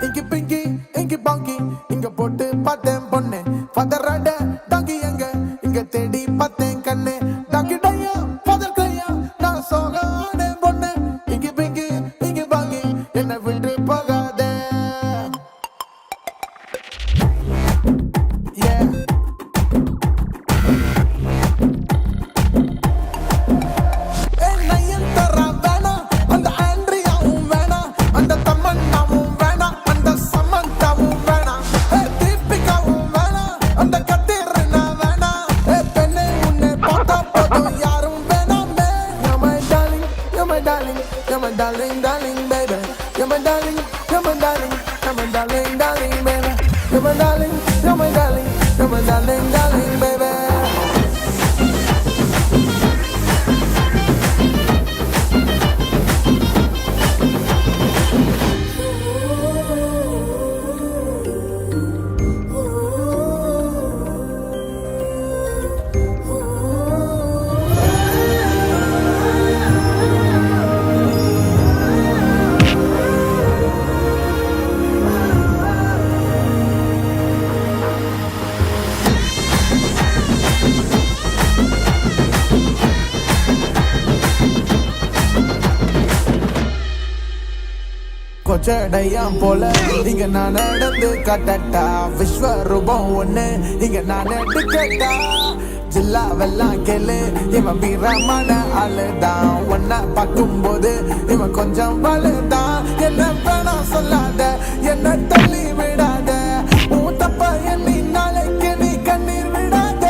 இங்கி பிங்கி இங்கி பாங்கி இங்க போட்டு பார்த்தேன் பொண்ணு பதறாட டாங்கி எங்க இங்க தேடி பார்த்தேன் கண்ணு டாங்கி டையா பதர் கையா நான் சோகானே பொண்ணு இங்கி பிங்கி இங்கி பாங்கி என்ன விட்டு போகாதே. Yeah. You're my darling, darling, baby. You're my darling, you're my darling, you're my darling, darling, baby. You're my darling, you're my darling, you're my darling, darling, baby. கொச்சடையாம் போல இங்க நான் நடந்து காட்டட்டா விஸ்வரூபம் ஒண்ணு இங்க நான் எடுக்கட்டா ஜில்லாவெல்லாம் கேளு இவன் வீரமான ஆளுதான் ஒன்ன பார்க்கும்போது இவன் கொஞ்சம் வலுதான் என்ன வேணா சொல்லாத என்ன தள்ளி விடாத உன் தப்ப எண்ணி நாளைக்கு நீ கண்ணீர் விடாத.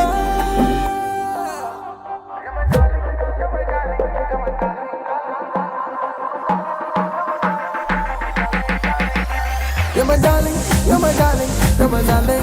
You're my darling, you're my darling, you're my darling.